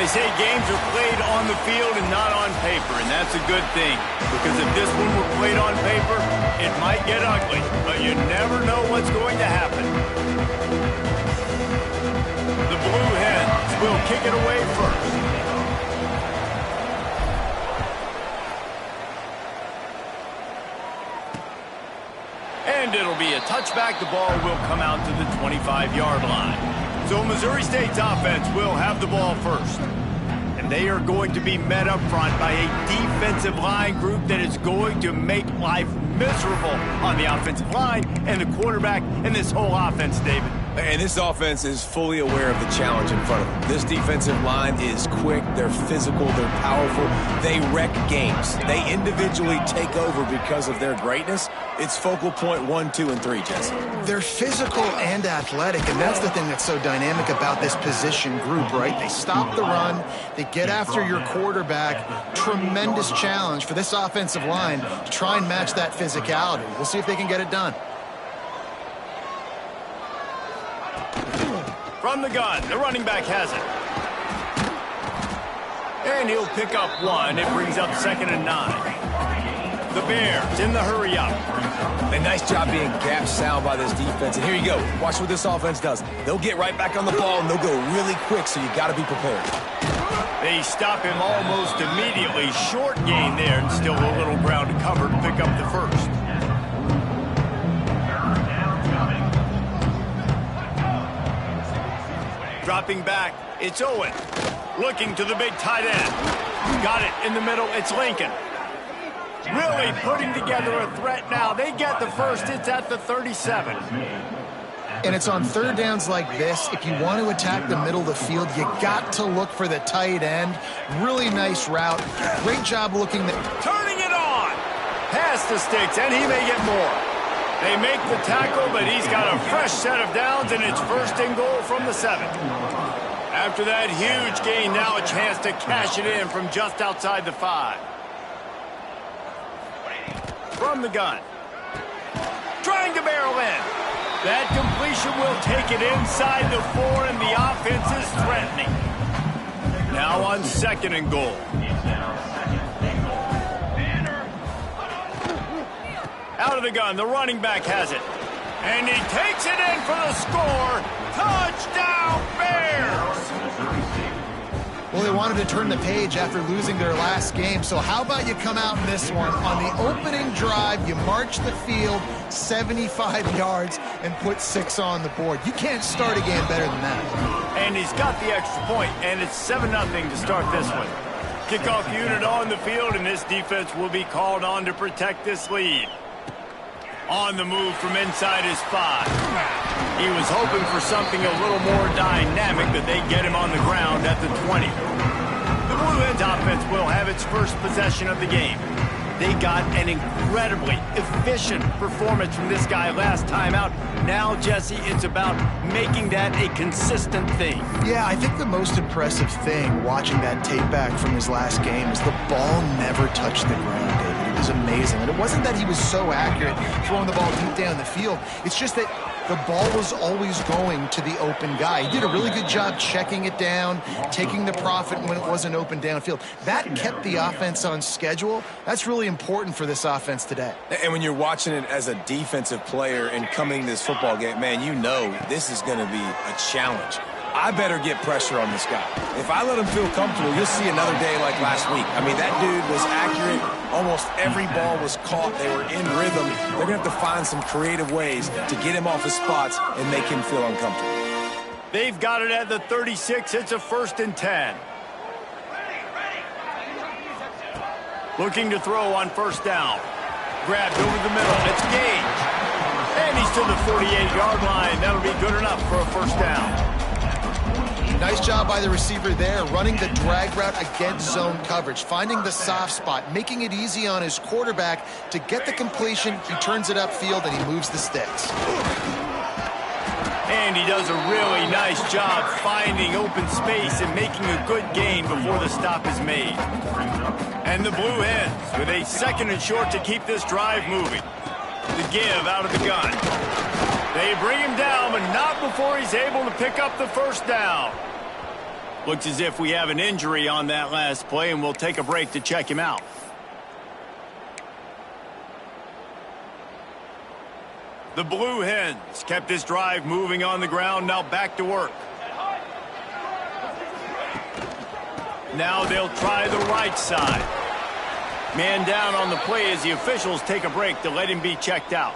They say games are played on the field and not on paper, and that's a good thing. Because if this one were played on paper, it might get ugly, but you never know what's going to happen. The Blue Hens will kick it away first. And it'll be a touchback. The ball will come out to the 25-yard line. So Missouri State's offense will have the ball first. And they are going to be met up front by a defensive line group that is going to make life miserable on the offensive line and the quarterback and this whole offense, David. And this offense is fully aware of the challenge in front of them. This defensive line is quick, they're physical, they're powerful, they wreck games. They individually take over because of their greatness. It's focal point 1, 2, and 3, Jesse. They're physical and athletic, and that's the thing that's so dynamic about this position group, right? They stop the run, they get after your quarterback. Tremendous challenge for this offensive line to try and match that physicality. We'll see if they can get it done. From the gun, the running back has it. And he'll pick up one. It brings up 2nd and 9. The Bears in the hurry up. A nice job being gap sound by this defense. And here you go. Watch what this offense does. They'll get right back on the ball, and they'll go really quick, so you got to be prepared. They stop him almost immediately. Short gain there, and still a little ground to cover to pick up the first. Dropping back, it's Owen. Looking to the big tight end. Got it in the middle, it's Lincoln. Really putting together a threat now. They get the first, it's at the 37. And it's on third downs like this. If you want to attack the middle of the field, you got to look for the tight end. Really nice route. Great job looking. Turning it on. Pass the sticks, and he may get more. They make the tackle, but he's got a fresh set of downs, and it's 1st and goal from the 7. After that huge gain, now a chance to cash it in from just outside the 5. From the gun. Trying to barrel in. That completion will take it inside the 4, and the offense is threatening. Now on 2nd and goal. Out of the gun, the running back has it. And he takes it in for the score. Touchdown, Bears! Well, they wanted to turn the page after losing their last game, so how about you come out in this one? On the opening drive, you march the field 75 yards and put 6 on the board. You can't start a game better than that. And he's got the extra point, and it's 7-0 to start this one. Kickoff unit on the field, and this defense will be called on to protect this lead. On the move from inside his 5. He was hoping for something a little more dynamic, but they get him on the ground at the 20. The Blue Hens offense will have its first possession of the game. They got an incredibly efficient performance from this guy last time out. Now, Jesse, it's about making that a consistent thing. Yeah, I think the most impressive thing watching that tape back from his last game is the ball never touched the ground, David. It was amazing. And it wasn't that he was so accurate throwing the ball deep down the field. It's just that the ball was always going to the open guy. He did a really good job checking it down, taking the profit when it wasn't open downfield. That kept the offense on schedule. That's really important for this offense today. And when you're watching it as a defensive player and coming to this football game, man, you know this is going to be a challenge. I better get pressure on this guy. If I let him feel comfortable, you'll see another day like last week. I mean, that dude was accurate. Almost every ball was caught. They were in rhythm. They're going to have to find some creative ways to get him off his spots and make him feel uncomfortable. They've got it at the 36. It's a 1st and 10. Looking to throw on 1st down. Grabbed over the middle. It's Gage. And he's to the 48-yard line. That'll be good enough for a 1st down. Nice job by the receiver there, running the drag route against zone coverage, finding the soft spot, making it easy on his quarterback to get the completion. He turns it upfield, and he moves the sticks. And he does a really nice job finding open space and making a good gain before the stop is made. And the Blue Hens with a 2nd and short to keep this drive moving. The give out of the gun. They bring him down, but not before he's able to pick up the 1st down. Looks as if we have an injury on that last play, and we'll take a break to check him out. The Blue Hens kept this drive moving on the ground, now back to work. Now they'll try the right side. Man down on the play as the officials take a break to let him be checked out.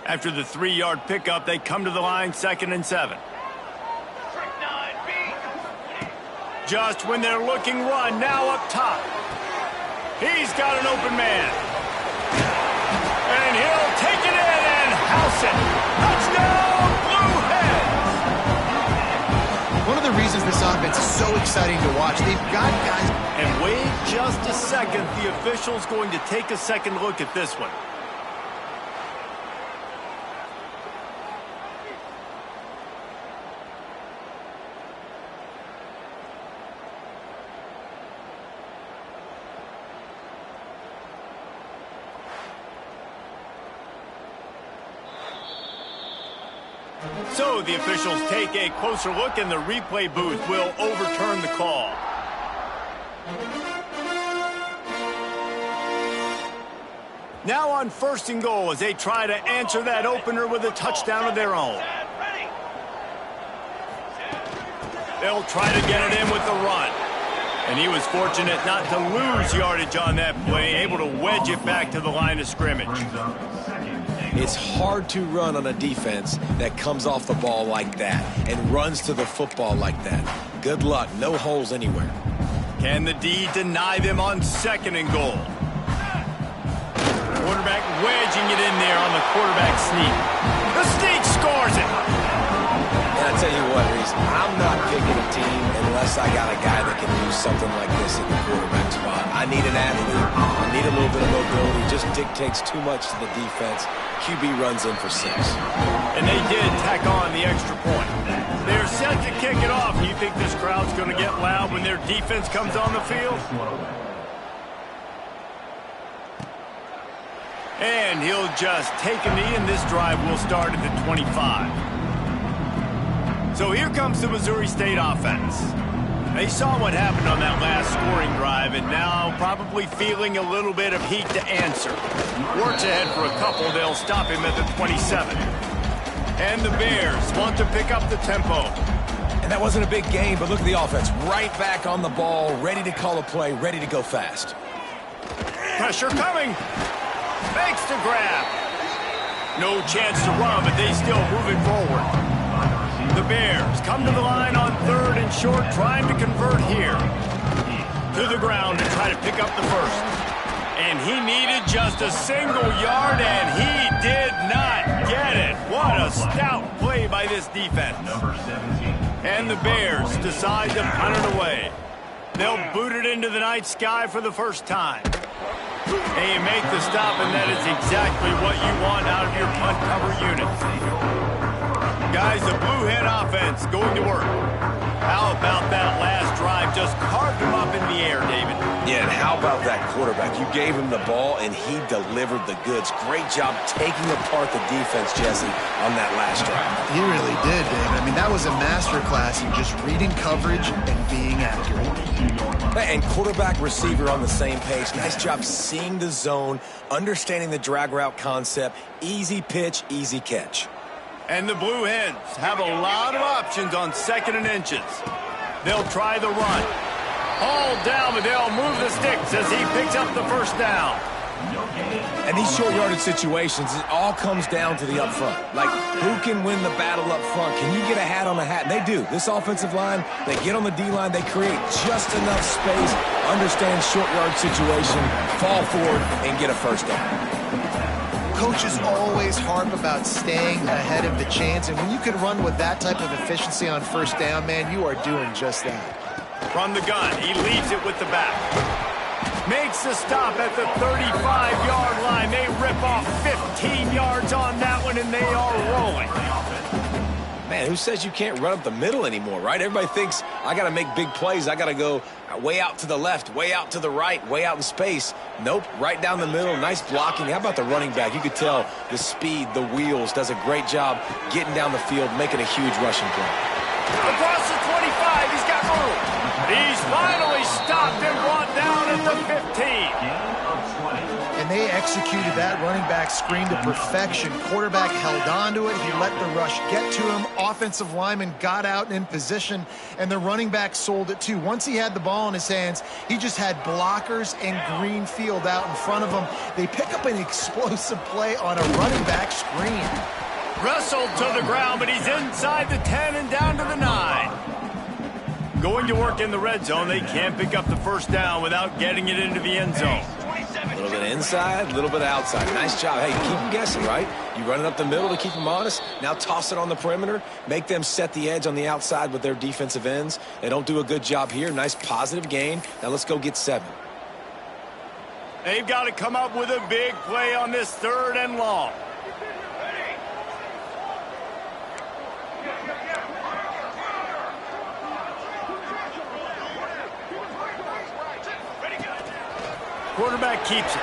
After the 3-yard pickup, they come to the line, 2nd and 7. Just when they're looking run, now up top. He's got an open man. And he'll take it in and house it. Touchdown, Blue Hens! One of the reasons this offense is so exciting to watch, they've got guys... And wait just a second, the official's going to take a second look at this one. So the officials take a closer look, and the replay booth will overturn the call. Now on 1st and goal as they try to answer that opener with a touchdown of their own. They'll try to get it in with the run. And he was fortunate not to lose yardage on that play, able to wedge it back to the line of scrimmage. It's hard to run on a defense that comes off the ball like that and runs to the football like that. Good luck. No holes anywhere. Can the D deny them on 2nd and goal? Quarterback wedging it in there on the quarterback sneak. The sneak scores it. And I tell you what, Reese, I'm not picking a team unless I got a guy that can do something like this in the quarterback spot. I need an athlete. I need a little bit of mobility. Just dictates too much to the defense. QB runs in for 6. And they did tack on the extra point. They're set to kick it off. You think this crowd's going to get loud when their defense comes on the field? And he'll just take a knee, and this drive will start at the 25. So here comes the Missouri State offense. They saw what happened on that last scoring drive, and now probably feeling a little bit of heat to answer. Works ahead for a couple. They'll stop him at the 27. And the Bears want to pick up the tempo. And that wasn't a big game, but look at the offense. Right back on the ball, ready to call a play, ready to go fast. Pressure coming. Fakes to grab. No chance to run, but they still moving forward. The Bears come to the line on 3rd and short, trying to convert here. To the ground to try to pick up the first. And he needed just a single yard, and he did not get it. What a stout play by this defense. And the Bears decide to punt it away. They'll boot it into the night sky for the first time. And you make the stop, and that is exactly what you want out of your punt cover unit. Guys, the Blue Hen offense going to work. How about that last drive? Just carved him up in the air, David. Yeah, and how about that quarterback? You gave him the ball, and he delivered the goods. Great job taking apart the defense, Jesse, on that last drive. He really did, David. I mean, that was a masterclass in just reading coverage and being accurate. And quarterback, receiver on the same page. Nice job seeing the zone, understanding the drag route concept. Easy pitch, easy catch. And the Blue Hens have a lot of options on 2nd and inches. They'll try the run. All down, but they'll move the sticks as he picks up the first down. And these short yardage situations, it all comes down to the up front. Like, who can win the battle up front? Can you get a hat on a hat? And they do. This offensive line, they get on the D-line, they create just enough space, understand short yard situation, fall forward, and get a first down. Coaches always harp about staying ahead of the chains, and when you can run with that type of efficiency on first down, man, you are doing just that. From the gun, he leads it with the back. Makes the stop at the 35-yard line. They rip off 15 yards on that one, and they are rolling. Man, who says you can't run up the middle anymore, right? Everybody thinks I got to make big plays. I got to go way out to the left, way out to the right, way out in space. Nope, right down the middle. Nice blocking. How about the running back? You could tell the speed, the wheels, does a great job getting down the field, making a huge rushing play. Across the 25, he's got room. He's finally stopped and brought down at the 15. And they executed that running back screen to perfection. Quarterback held on to it. He let the rush get to him. Offensive lineman got out and in position, and the running back sold it too. Once he had the ball in his hands, he just had blockers and green field out in front of him. They pick up an explosive play on a running back screen. Wrestled to the ground, but he's inside the 10 and down to the 9. Going to work in the red zone, they can't pick up the first down without getting it into the end zone. A little bit inside, a little bit outside. Nice job. Hey, keep them guessing, right? You run it up the middle to keep them honest. Now toss it on the perimeter. Make them set the edge on the outside with their defensive ends. They don't do a good job here. Nice positive gain. Now let's go get 7. They've got to come up with a big play on this 3rd and long. Quarterback keeps it.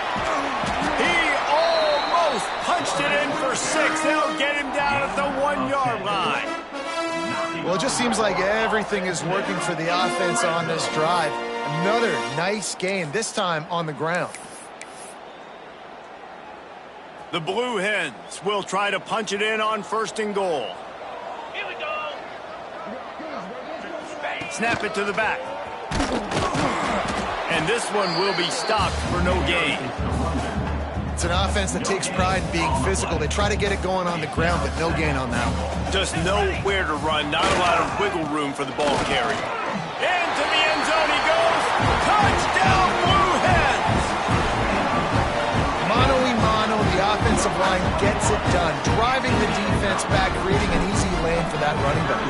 He almost punched it in for 6. They'll get him down at the 1-yard line. Well, it just seems like everything is working for the offense on this drive. Another nice game, this time on the ground. The Blue Hens will try to punch it in on 1st and goal. Here we go. Snap it to the back. And this one will be stopped for no gain. It's an offense that takes pride in being physical. They try to get it going on the ground, but no gain on that one. Just nowhere to run. Not a lot of wiggle room for the ball carrier. Into the end zone he goes. Touchdown, Blue Hens! Mano a mano, the offensive line gets it done. Driving the defense back, creating an easy lane for that running back.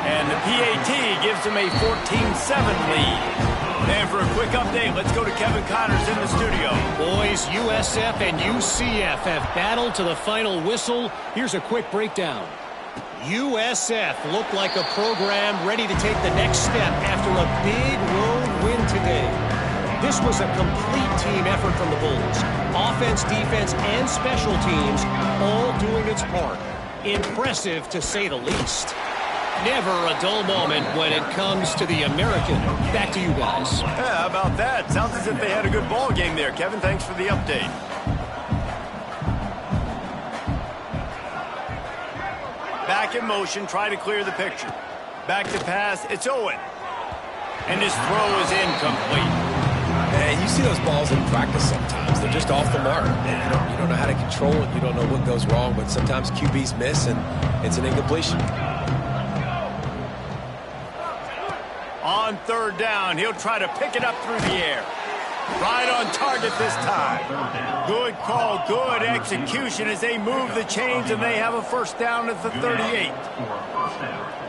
And the PAT gives them a 14-7 lead. And for a quick update, let's go to Kevin Connors in the studio. Boys, USF and UCF have battled to the final whistle. Here's a quick breakdown. USF looked like a program ready to take the next step after a big road win today. This was a complete team effort from the Bulls. Offense, defense, and special teams all doing its part. Impressive, to say the least. Never a dull moment when it comes to the American. Back to you guys. Yeah, how about that? Sounds as if they had a good ball game there. Kevin, thanks for the update. Back in motion, try to clear the picture. Back to pass, it's Owen. And his throw is incomplete. Man, you see those balls in practice sometimes. They're just off the mark. You don't know how to control it. You don't know what goes wrong, but sometimes QBs miss, and it's an incompletion. On 3rd down, he'll try to pick it up through the air. Right on target this time. Good call, good execution as they move the chains, and they have a 1st down at the 38.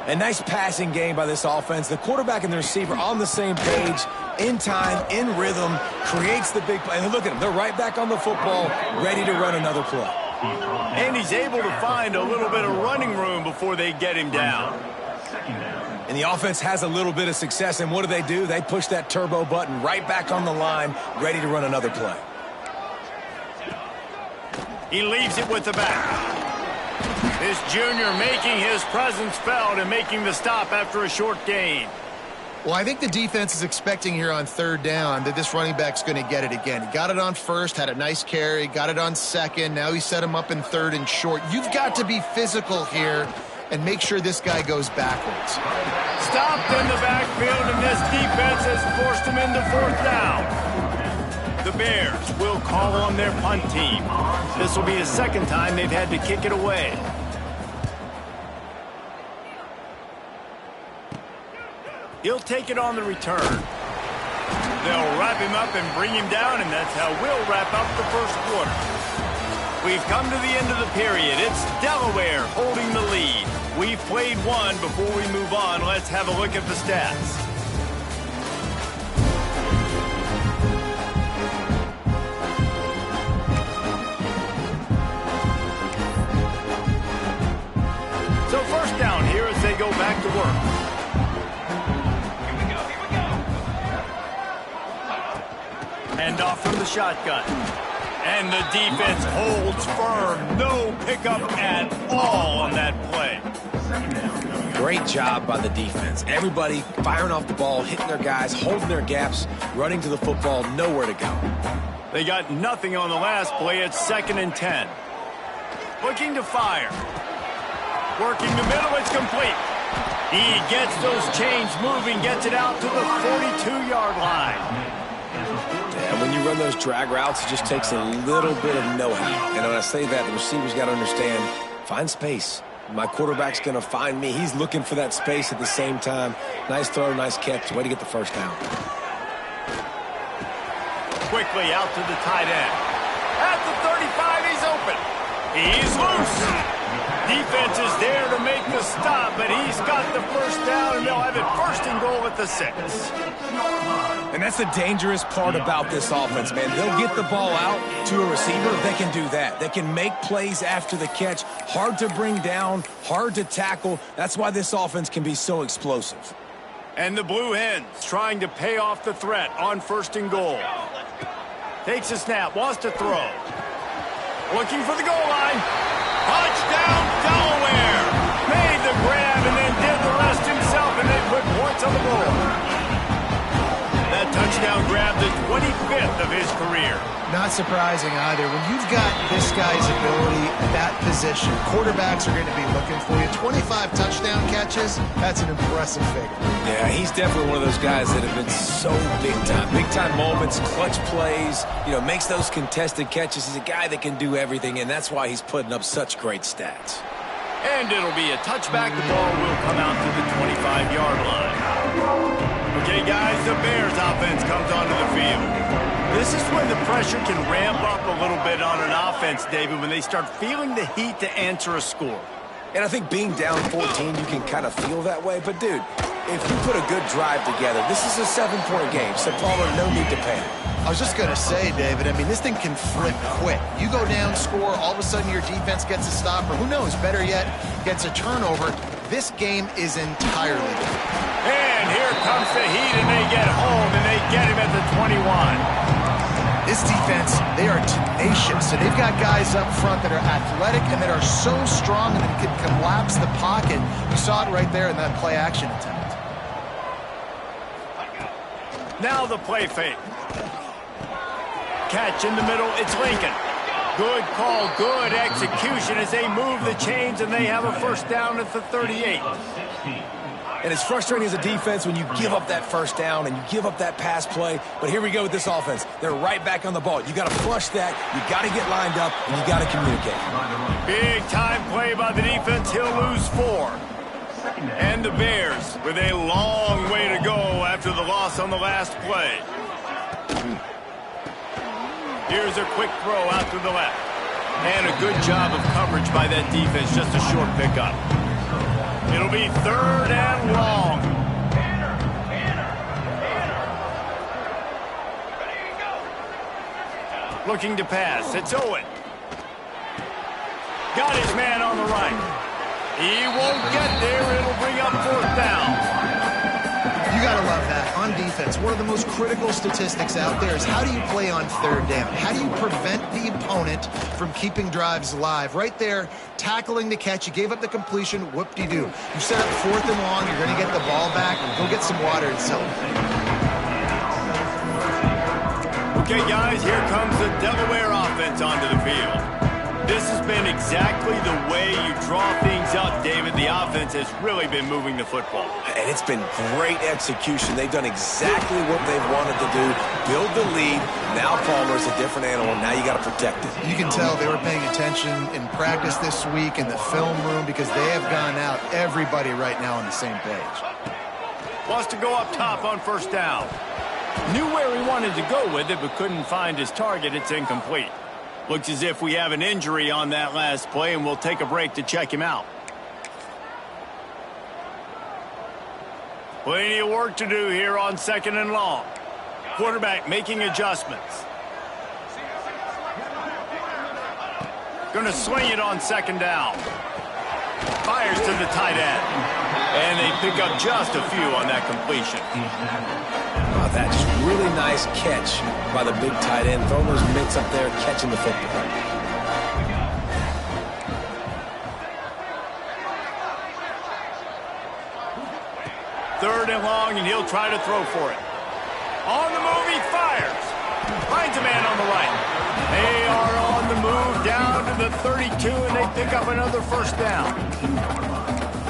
A nice passing game by this offense. The quarterback and the receiver on the same page, in time, in rhythm, creates the big play. And look at them. They're right back on the football, ready to run another play. And he's able to find a little bit of running room before they get him down. And the offense has a little bit of success, and what do? They push that turbo button right back on the line, ready to run another play. He leaves it with the back. This junior making his presence felt and making the stop after a short gain. Well, I think the defense is expecting here on 3rd down that this running back's going to get it again. He got it on 1st, had a nice carry, got it on 2nd. Now he set him up in 3rd and short. You've got to be physical here and make sure this guy goes backwards. Stopped in the backfield, and this defense has forced him into 4th down. The Bears will call on their punt team. This will be the 2nd time they've had to kick it away. He'll take it on the return. They'll wrap him up and bring him down, and that's how we'll wrap up the 1st quarter. We've come to the end of the period. It's Delaware holding the lead. We've played one. Before we move on, let's have a look at the stats. So 1st down, Handoff from the shotgun. And the defense holds firm. No pickup at all on that play. Great job by the defense. Everybody firing off the ball, hitting their guys, holding their gaps, running to the football, nowhere to go. They got nothing on the last play. It's 2nd and 10. Looking to fire. Working the middle. It's complete. He gets those chains moving, gets it out to the 42-yard line. And when you run those drag routes, it just takes a little bit of know-how. And when I say that, the receivers got to understand, find space. My quarterback's going to find me. He's looking for that space at the same time. Nice throw, nice catch. Way to get the first down. Quickly out to the tight end. At the 35, he's open. He's loose. Defense is there to make the stop, but he's got the first down, and they'll have it 1st and goal at the 6. And that's the dangerous part about this offense, man. They'll get the ball out to a receiver. They can do that. They can make plays after the catch. Hard to bring down, hard to tackle. That's why this offense can be so explosive. And the Blue Hens trying to pay off the threat on 1st and goal. Takes a snap, wants to throw. Looking for the goal line. Touchdown, Delaware. Made the grab and then did the rest himself, and they put points on the board. That touchdown grab, the 25th of his career. Not surprising either. When you've got this guy's ability at that position, quarterbacks are going to be looking for you. 25 touchdown catches, that's an impressive figure. Yeah, he's definitely one of those guys that have been so big time. Big time moments, clutch plays, makes those contested catches. He's a guy that can do everything, and that's why he's putting up such great stats. And it'll be a touchback. The ball will come out to the 25-yard line. Okay, guys, the Bears offense comes onto the field. This is when the pressure can ramp up a little bit on an offense, David, when they start feeling the heat to answer a score. And I think being down 14, you can kind of feel that way. But, dude, if you put a good drive together, this is a 7-point game, so Palmer, no need to panic. I was just going to say, David, this thing can flip quick. You go down, score, all of a sudden your defense gets a stop, or who knows, better yet, gets a turnover. This game is entirely different. And here comes the heat, and they get home, and they get him at the 21. This defense, they are tenacious, and they've got guys up front that are athletic and that are so strong and that can collapse the pocket. You saw it right there in that play-action attempt. Now the play fake. Catch in the middle, it's Lincoln. Good call, good execution as they move the chains, and they have a first down at the 38. And it's frustrating as a defense when you give up that first down and you give up that pass play. But here we go with this offense. They're right back on the ball. You got to flush that. You got to get lined up, and you got to communicate. Big time play by the defense. He'll lose 4. And the Bears with a long way to go after the loss on the last play. Here's a quick throw out to the left. And a good job of coverage by that defense. Just a short pickup. It'll be 3rd and long. Looking to pass. It's Owen. Got his man on the right. He won't get there. It'll bring up 4th down. You got to love that. On defense, one of the most critical statistics out there is how do you play on 3rd down? How do you prevent the opponent from keeping drives alive? Right there, tackling the catch. You gave up the completion. Whoop-de-doo. You set up 4th and long. You're going to get the ball back. Go get some water and celebrate. Okay, guys, here comes the Delaware offense onto the field. This has been exactly the way you draw things up, David. The offense has really been moving the football. And it's been great execution. They've done exactly what they've wanted to do. Build the lead. Now Palmer's a different animal. Now you got to protect it. You can tell they were paying attention in practice this week in the film room because they have gone out, everybody right now on the same page. Wants to go up top on 1st down. Knew where he wanted to go with it, but couldn't find his target. It's incomplete. Looks as if we have an injury on that last play, and we'll take a break to check him out. Plenty of work to do here on 2nd and long. Quarterback making adjustments. Going to swing it on 2nd down. Fires to the tight end. And they pick up just a few on that completion. Wow, that just really nice catch by the big tight end. Throwing those mitts up there, catching the football. Third and long, and he'll try to throw for it. On the move, he fires. Finds a man on the right. They are on the move down to the 32, and they pick up another first down.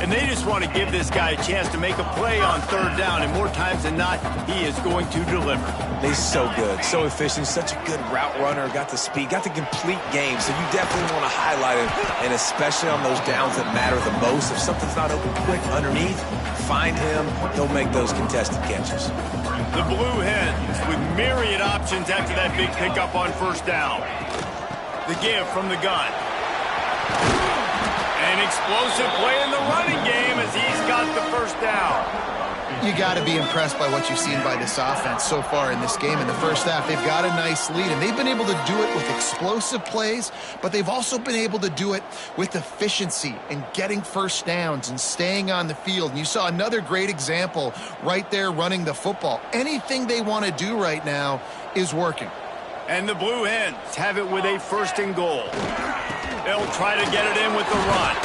And they just want to give this guy a chance to make a play on third down, and more times than not, he is going to deliver. He's so good, so efficient, such a good route runner, got the speed, got the complete game, so you definitely want to highlight him, and especially on those downs that matter the most. If something's not open quick underneath, find him, he'll make those contested catches. The Blue Hens with myriad options after that big pickup on first down. The give from the gun. An explosive play in the running game as he's got the first down. You got to be impressed by what you've seen by this offense so far in this game. In the first half, they've got a nice lead, and they've been able to do it with explosive plays, but they've also been able to do it with efficiency and getting first downs and staying on the field. And you saw another great example right there running the football. Anything they want to do right now is working. And the Blue Hens have it with a first and goal. They'll try to get it in with the run.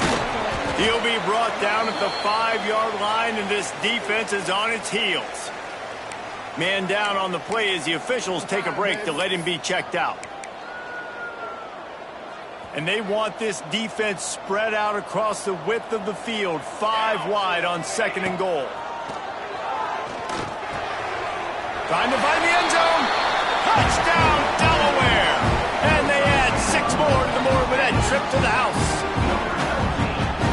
He'll be brought down at the 5-yard line, and this defense is on its heels. Man down on the play as the officials take a break to let him be checked out. And they want this defense spread out across the width of the field, 5 wide on second and goal. Trying to find the end zone. Touchdown, Delaware! And they add 6 more to the board with that trip to the house.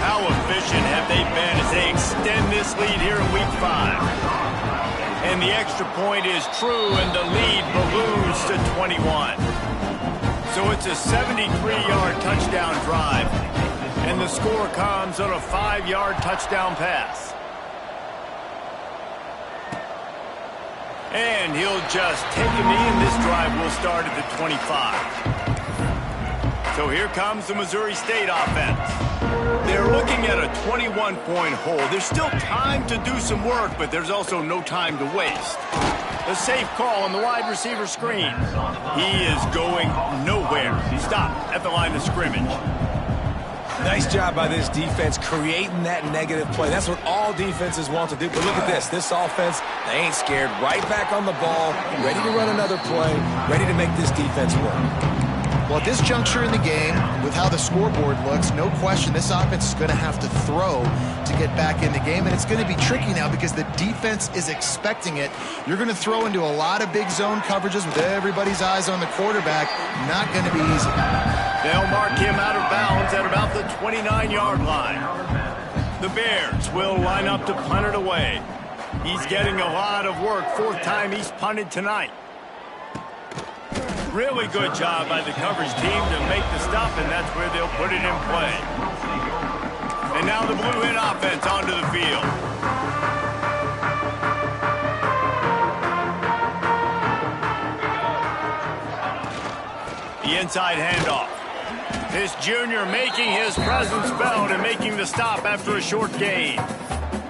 How efficient have they been as they extend this lead here in Week 5? And the extra point is true, and the lead balloons to 21. So it's a 73-yard touchdown drive, and the score comes on a 5-yard touchdown pass. And he'll just take a knee, and this drive will start at the 25. So here comes the Missouri State offense. They're looking at a 21-point hole. There's still time to do some work, but there's also no time to waste. A safe call on the wide receiver screen. He is going nowhere. He stopped at the line of scrimmage. Nice job by this defense creating that negative play. That's what all defenses want to do. But look at this. This offense, they ain't scared. Right back on the ball, ready to run another play, ready to make this defense work. Well, at this juncture in the game, with how the scoreboard looks, no question this offense is going to have to throw to get back in the game, and it's going to be tricky now because the defense is expecting it. You're going to throw into a lot of big zone coverages with everybody's eyes on the quarterback. Not going to be easy. They'll mark him out of bounds at about the 29-yard line. The Bears will line up to punt it away. He's getting a lot of work. 4th time he's punted tonight. Really good job by the coverage team to make the stop, and that's where they'll put it in play. And now the Blue Hen offense onto the field. The inside handoff. This junior making his presence felt and making the stop after a short gain.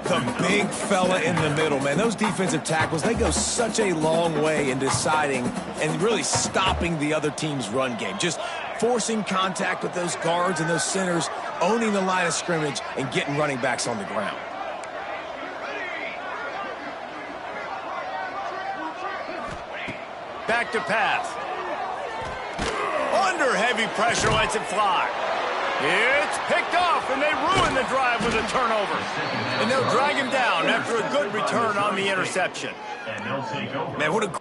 The big fella in the middle, man. Those defensive tackles, they go such a long way in deciding and really stopping the other team's run game. Just forcing contact with those guards and those centers, owning the line of scrimmage, and getting running backs on the ground. Back to pass. Under heavy pressure, lets it fly. It's picked off, and they ruin the drive with a turnover. And they'll drag him down after a good return on the interception. Man, what a...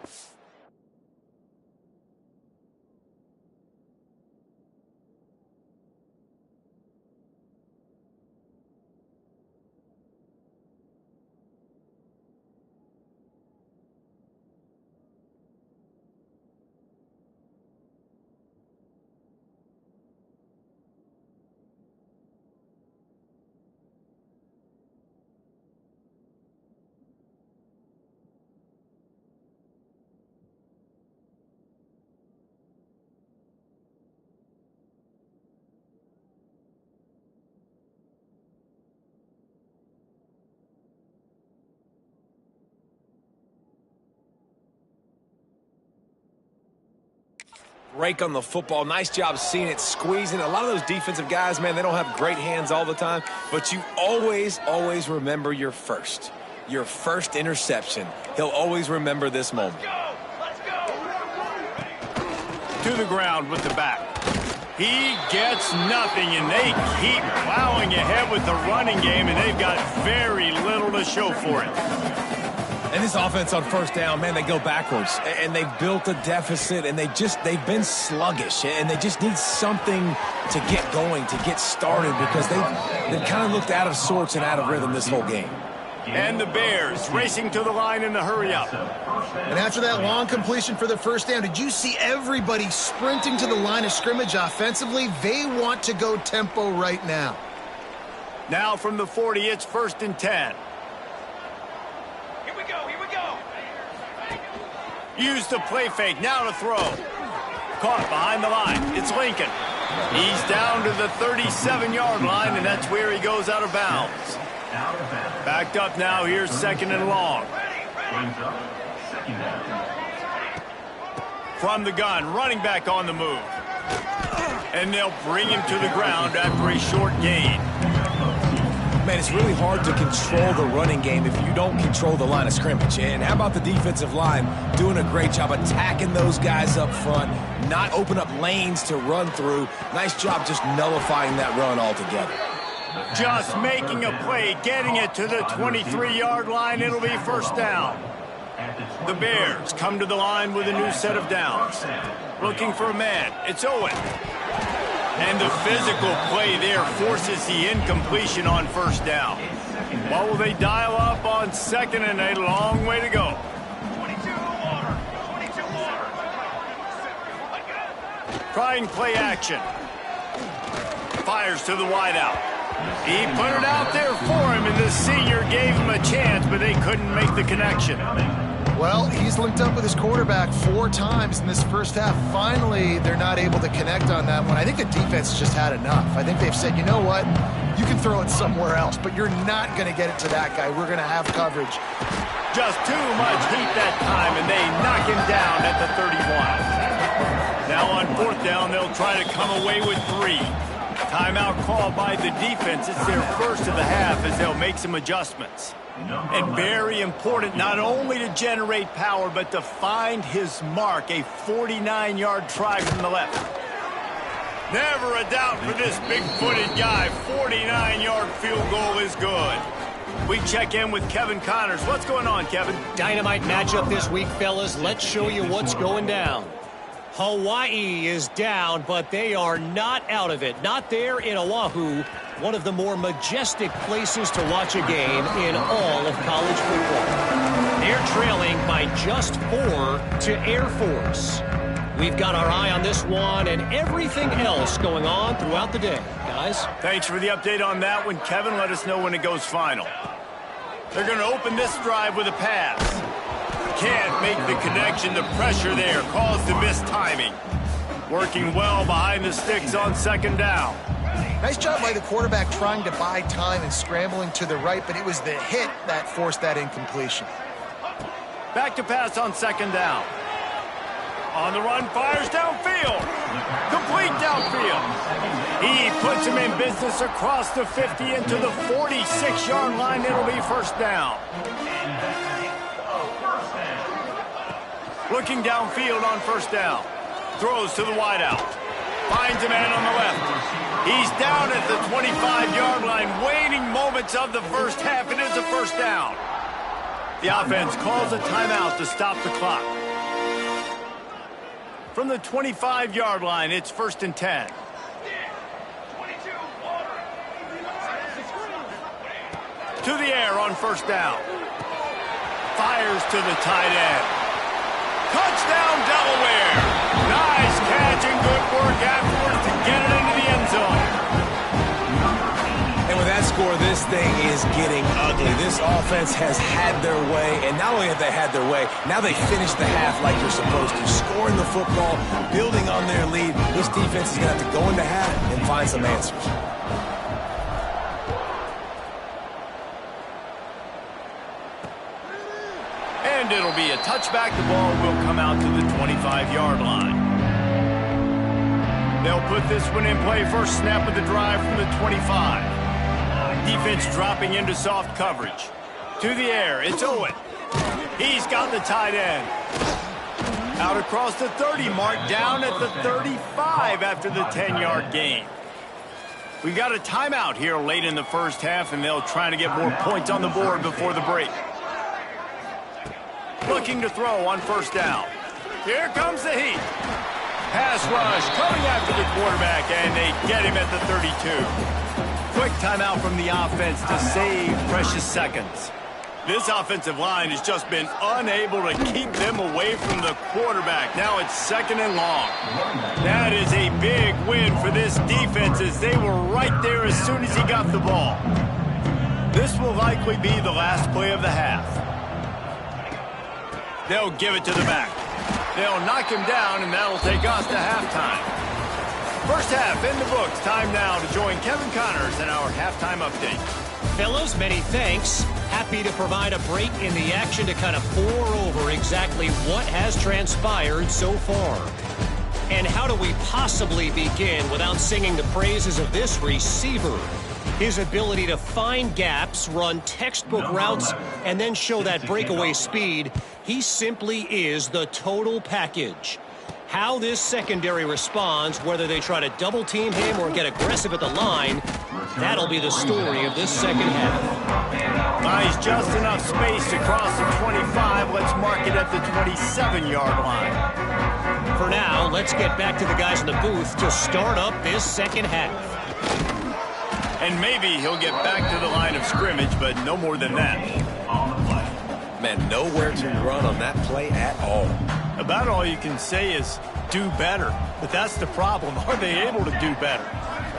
break on the football. Nice job seeing it, squeezing. A lot of those defensive guys, man, they don't have great hands all the time, but you always, always remember your first interception. He'll always remember this moment. Let's go. To the ground with the back. He gets nothing, and they keep plowing ahead with the running game, and they've got very little to show for it. And this offense on first down, man, they go backwards. And they've built a deficit, and they've been sluggish. And they just need something to get going, to get started, because they've kind of looked out of sorts and out of rhythm this whole game. And the Bears racing to the line in the hurry-up. And after that long completion for the first down, did you see everybody sprinting to the line of scrimmage offensively? They want to go tempo right now. Now from the 40, it's 1st and 10. Use the play fake, now to throw. Caught behind the line, it's Lincoln. He's down to the 37-yard line, and that's where he goes out of bounds. Backed up now, here's 2nd and long. From the gun, running back on the move. And they'll bring him to the ground after a short gain. Man, it's really hard to control the running game if you don't control the line of scrimmage. And how about the defensive line doing a great job attacking those guys up front, not open up lanes to run through. Nice job just nullifying that run altogether. Just making a play, getting it to the 23-yard line. It'll be 1st down. The Bears come to the line with a new set of downs. Looking for a man. It's Owen. And the physical play there forces the incompletion on 1st down. What will they dial up on 2nd and a long way to go? Trying play action. Fires to the wideout. He put it out there for him, and the senior gave him a chance, but they couldn't make the connection. Well, he's linked up with his quarterback 4 times in this first half. Finally, they're not able to connect on that one. I think the defense just had enough. I think they've said, you know what? You can throw it somewhere else, but you're not going to get it to that guy. We're going to have coverage. Just too much heat that time, and they knock him down at the 31. Now on 4th down, they'll try to come away with 3. Timeout called by the defense. It's their first of the half as they'll make some adjustments. And very important not only to generate power, but to find his mark, a 49-yard try from the left. Never a doubt for this big-footed guy. 49-yard field goal is good. We check in with Kevin Connors. What's going on, Kevin? Dynamite matchup this week, fellas. Let's show you what's going down. Hawaii is down, but they are not out of it. Not there in Oahu, one of the more majestic places to watch a game in all of college football. They're trailing by just 4 to Air Force. We've got our eye on this one and everything else going on throughout the day. Guys? Thanks for the update on that one, Kevin. Let us know when it goes final. They're going to open this drive with a pass. Can't make the connection. The pressure there caused the missed timing. Working well behind the sticks on 2nd down. Nice job by the quarterback trying to buy time and scrambling to the right, but it was the hit that forced that incompletion. Back to pass on 2nd down. On the run, fires downfield. Complete downfield. He puts him in business across the 50 into the 46-yard line. It'll be 1st down. Looking downfield on 1st down. Throws to the wideout. Finds a man on the left. He's down at the 25-yard line. Waning moments of the first half. It is a 1st down. The offense calls a timeout to stop the clock. From the 25-yard line, it's 1st and 10. To the air on 1st down. Fires to the tight end. Touchdown, Delaware. Nice catch and good work afterwards to get it into the end zone. And with that score, this thing is getting ugly. This offense has had their way, and not only have they had their way, now they finish the half like they're supposed to, scoring the football, building on their lead. This defense is going to have to go into half and find some answers. And it'll be a touchback. The ball will come out to the 25-yard line. They'll put this one in play. First snap of the drive from the 25. Defense dropping into soft coverage. To the air, it's Owen. He's got the tight end. Out across the 30 mark, down at the 35 after the 10-yard gain. We've got a timeout here late in the first half, and they'll try to get more points on the board before the break. Looking to throw on first down. Here comes the heat. Pass rush coming after the quarterback, and they get him at the 32. Quick timeout from the offense to save precious seconds. This offensive line has just been unable to keep them away from the quarterback. Now it's second and long. That is a big win for this defense as they were right there as soon as he got the ball. This will likely be the last play of the half. They'll give it to the back. They'll knock him down, and that'll take us to halftime. First half in the books. Time now to join Kevin Connors in our halftime update. Fellas, many thanks. Happy to provide a break in the action to kind of pour over exactly what has transpired so far. And how do we possibly begin without singing the praises of this receiver? His ability to find gaps, run textbook routes, and then show that breakaway speed. He simply is the total package. How this secondary responds, whether they try to double team him or get aggressive at the line, that'll be the story of this second half. Buys just enough space to cross the 25. Let's mark it at the 27-yard line. For now, let's get back to the guys in the booth to start up this second half. And maybe he'll get back to the line of scrimmage, but no more than that. Man, nowhere to run on that play at all. About all you can say is do better. But that's the problem. Are they able to do better?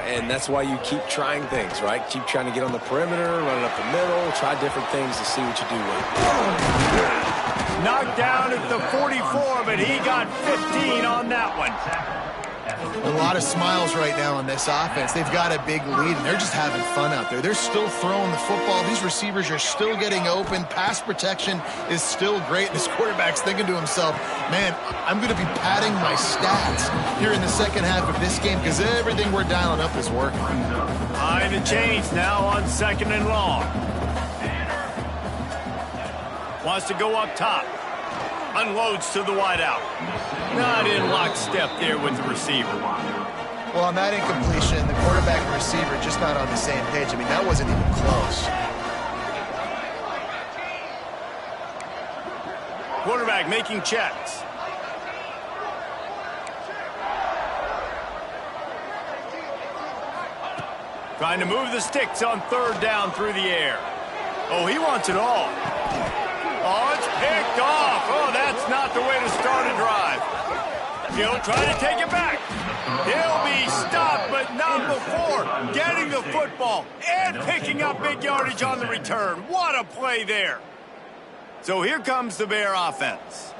And that's why you keep trying things, right? Keep trying to get on the perimeter, run it up the middle, try different things to see what you do with it. Knocked down at the 44, but he got 15 on that one. A lot of smiles right now on this offense. They've got a big lead, and they're just having fun out there. They're still throwing the football. These receivers are still getting open. Pass protection is still great. This quarterback's thinking to himself, man, I'm going to be padding my stats here in the second half of this game because everything we're dialing up is working. Behind the chains now on second and long. Wants to go up top. Unloads to the wideout. Not in lockstep there with the receiver. Well, on that incompletion, the quarterback and receiver just not on the same page. I mean, that wasn't even close. Quarterback making checks. Trying to move the sticks on third down through the air. Oh, he wants it all. Oh, it's picked off. Oh, that's not the way to start a drive. He'll try to take it back. He'll be stopped, but not before getting the football and picking up big yardage on the return. What a play there. So here comes the Bear offense.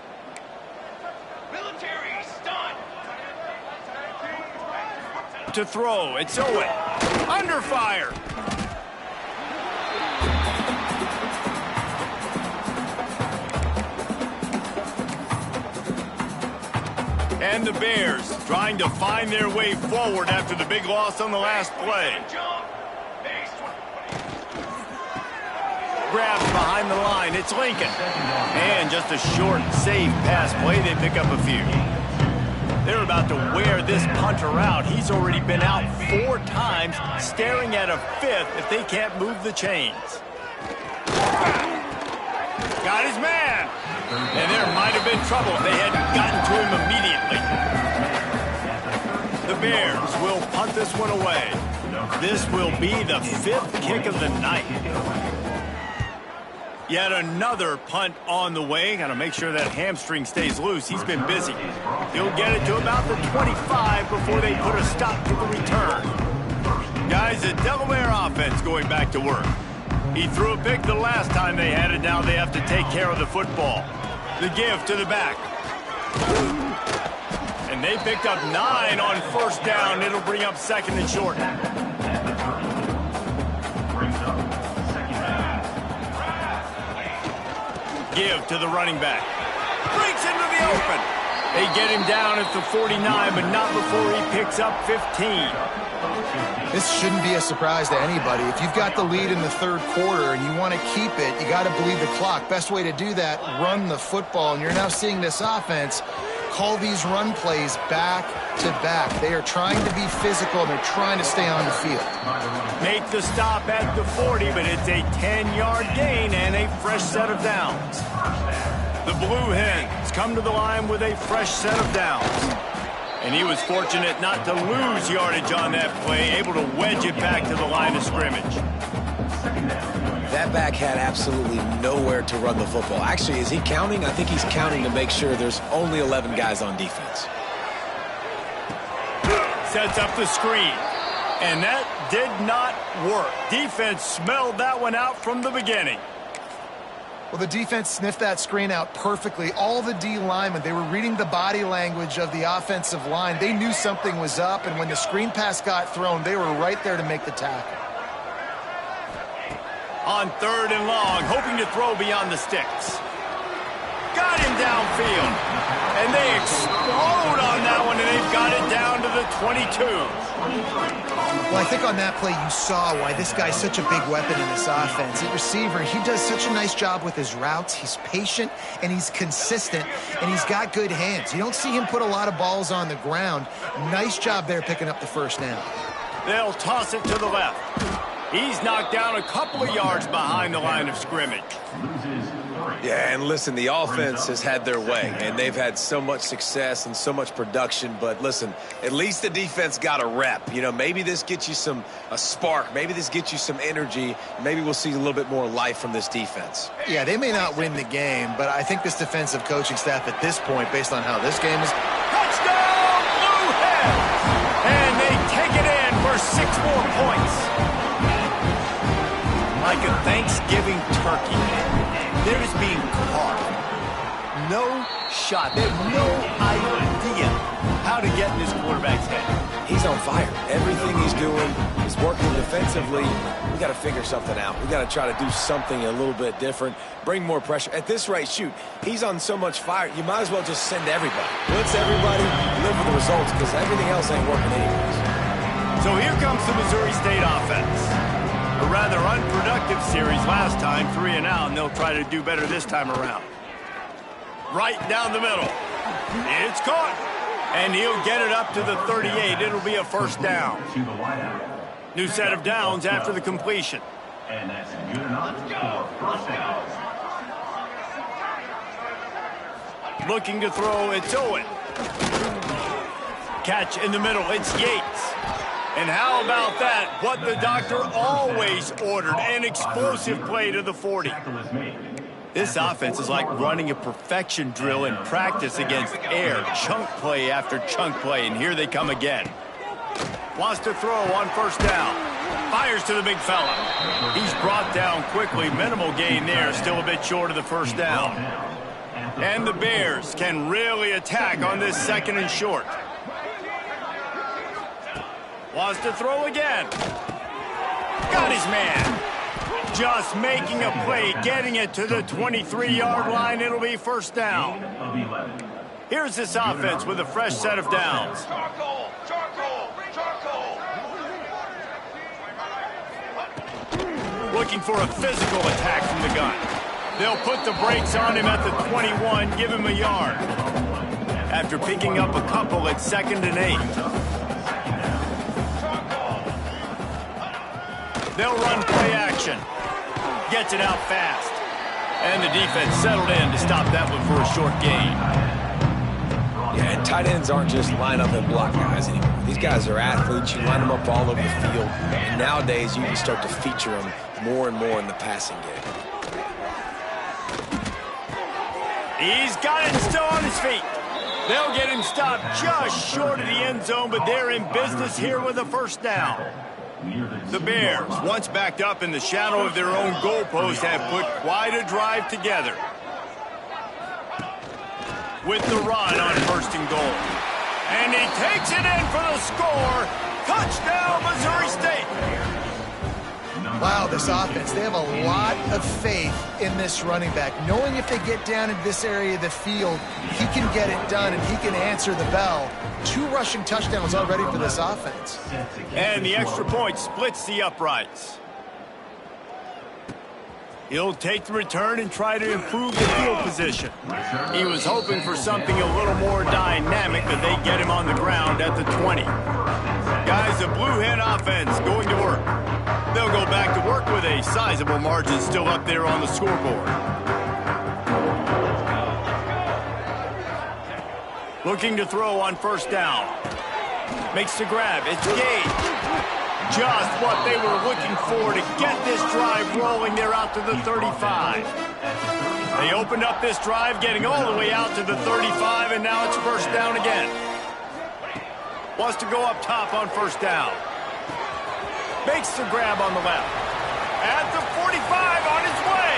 Military stunt. To throw, it's Owen. Under fire. And the Bears trying to find their way forward after the big loss on the last play. Grabs behind the line. It's Lincoln. And just a short, safe pass play. They pick up a few. They're about to wear this punter out. He's already been out 4 times, staring at a 5th if they can't move the chains. Got his man. And there might have been trouble if they hadn't gotten to him immediately. The Bears will punt this one away. This will be the 5th kick of the night. Yet another punt on the way. Got to make sure that hamstring stays loose. He's been busy. He'll get it to about the 25 before they put a stop to the return. Guys, the Delaware offense going back to work. He threw a pick the last time they had it. Now they have to take care of the football. The give to the back. And they picked up 9 on first down. It'll bring up second and short. Give to the running back. Breaks into the open. They get him down at the 49, but not before he picks up 15. This shouldn't be a surprise to anybody. If you've got the lead in the third quarter and you want to keep it, you got to bleed the clock. Best way to do that, run the football. And you're now seeing this offense call these run plays back to back. They are trying to be physical, and they're trying to stay on the field. Make the stop at the 40, but it's a 10-yard gain and a fresh set of downs. The Blue Hens come to the line with a fresh set of downs. And he was fortunate not to lose yardage on that play, able to wedge it back to the line of scrimmage. That back had absolutely nowhere to run the football. Actually, is he counting? I think he's counting to make sure there's only 11 guys on defense. Sets up the screen. And that did not work. Defense smelled that one out from the beginning. Well, the defense sniffed that screen out perfectly. All the D linemen, they were reading the body language of the offensive line. They knew something was up, and when the screen pass got thrown, they were right there to make the tackle. On 3rd and long, hoping to throw beyond the sticks. Got him downfield. And they explode on that one, and they've got it down to the 22. Well, I think on that play you saw why this guy's such a big weapon in this offense. At receiver, he does such a nice job with his routes. He's patient, and he's consistent, and he's got good hands. You don't see him put a lot of balls on the ground. Nice job there picking up the first down. They'll toss it to the left. He's knocked down a couple of yards behind the line of scrimmage. Yeah, and listen, the offense has had their way, and they've had so much success and so much production. But listen, at least the defense got a rep. You know, maybe this gets you a spark. Maybe this gets you some energy. Maybe we'll see a little bit more life from this defense. Yeah, they may not win the game, but I think this defensive coaching staff at this point, based on how this game is... Touchdown, Blue Hens! And they take it in for 6 more points. Like a Thanksgiving turkey. They're just being carved. No shot. They have no idea how to get in this quarterback's head. He's on fire. Everything he's doing is working defensively. We got to figure something out. We got to try to do something a little bit different. Bring more pressure. At this rate, shoot, he's on so much fire, you might as well just send everybody. Blitz everybody, live with the results, because everything else ain't working anyways. So here comes the Missouri State offense. A rather unproductive series last time, 3 and out, and they'll try to do better this time around. Right down the middle. It's caught. And he'll get it up to the 38. It'll be a first down. New set of downs after the completion. And that's good enough for first down. Looking to throw, it's Owen. Catch in the middle, it's Yates. And how about that? What the doctor always ordered, an explosive play to the 40. This offense is like running a perfection drill in practice against air, chunk play after chunk play, and here they come again. Wants to throw on first down. Fires to the big fella. He's brought down quickly. Minimal gain there, still a bit short of the first down. And the Bears can really attack on this 2nd and short. Wants to throw again. Got his man. Just making a play, getting it to the 23-yard line. It'll be first down. Here's this offense with a fresh set of downs. Looking for a physical attack from the gun. They'll put the brakes on him at the 21, give him a yard. After picking up a couple at 2nd and 8. They'll run play action. Gets it out fast. And the defense settled in to stop that one for a short gain. Yeah, and tight ends aren't just line up and block guys anymore. These guys are athletes. You line them up all over the field. And nowadays, you can start to feature them more and more in the passing game. He's got it still on his feet. They'll get him stopped just short of the end zone, but they're in business here with a first down. The Bears, once backed up in the shadow of their own goalpost, have put quite a drive together. With the run on 1st and goal. And he takes it in for the score. Touchdown, Missouri State. Wow, this offense, they have a lot of faith in this running back, knowing if they get down in this area of the field, he can get it done and he can answer the bell. 2 rushing touchdowns already for this offense. And the extra point splits the uprights. He'll take the return and try to improve the field position. He was hoping for something a little more dynamic, but they get him on the ground at the 20. Guys, the Blue Hen offense going to work. They'll go back to work with a sizable margin still up there on the scoreboard. Looking to throw on first down. Makes the grab. It's Gage. Just what they were looking for to get this drive rolling. They're out to the 35. They opened up this drive, getting all the way out to the 35, and now it's first down again. Wants to go up top on first down. Makes the grab on the left. At the 45, on his way.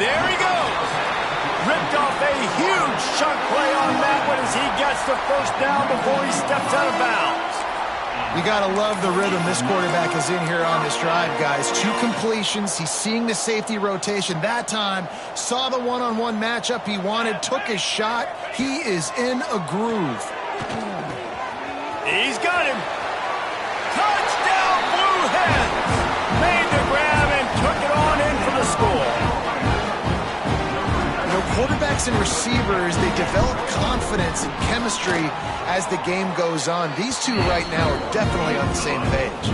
There he goes. Ripped off a huge chunk play on that one as he gets the first down before he steps out of bounds. You got to love the rhythm this quarterback is in here on this drive, guys. 2 completions. He's seeing the safety rotation. That time, saw the one-on-one matchup he wanted, took his shot. He is in a groove. He's got him. Touchdown, Blue Hens. Made the grab and took it on in for the score. You know, quarterbacks and receivers, they develop confidence and chemistry as the game goes on. These 2 right now are definitely on the same page.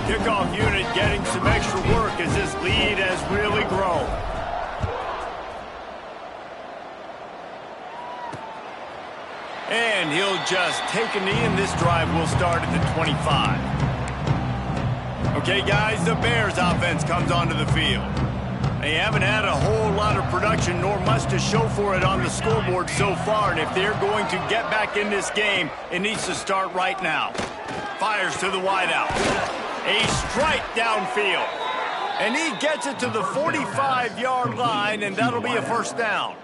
Kickoff unit getting some extra work as this lead has really grown. And he'll just take a knee, and this drive will start at the 25. Okay, guys, the Bears offense comes onto the field. They haven't had a whole lot of production, nor much to show for it on the scoreboard so far, and if they're going to get back in this game, it needs to start right now. Fires to the wideout. A strike downfield. And he gets it to the 45-yard line, and that'll be a first down.